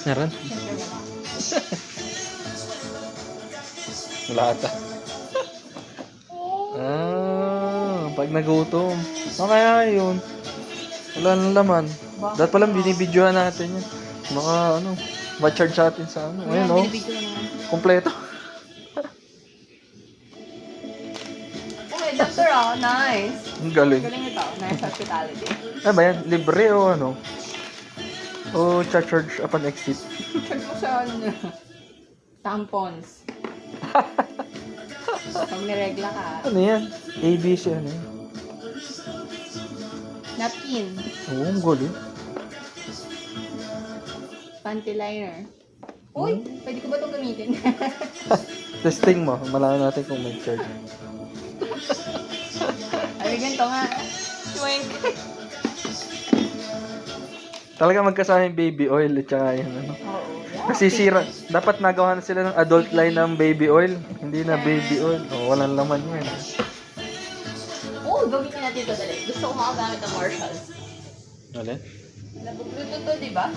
Meron? Siyempre wala. Wala ata. Pag nagutom. Kaya yun. Wala nang laman. Dapat pala binibidyohan natin yun. Baka ma-charge natin sa Ayun Binibidyo na naman. kompleto. Okay, doctor nice. Ang galing. Galing ito. Nice hospitality. Ano ba yan? Libre o ano? O charge upon exit? Check mo sa tampons. Pag niregla ka. Ano yan? ABC ano yan? Napkin. Oo, ang galing. Panty liner. Uy, pwede ko ba itong gamitin? Testing mo. Malaman natin kung may charge. Ay, ganito nga. Swing. Talaga magkasama yung baby oil at saka yung Oo. Kasi sira. Dapat nagawa na sila ng adult line ng baby oil. Hindi na baby oil. Walang laman yun. Oo, gamitin natin ito dali. Gusto ko makagamit ng Marshalls. Alin? Nabugluto to, di ba?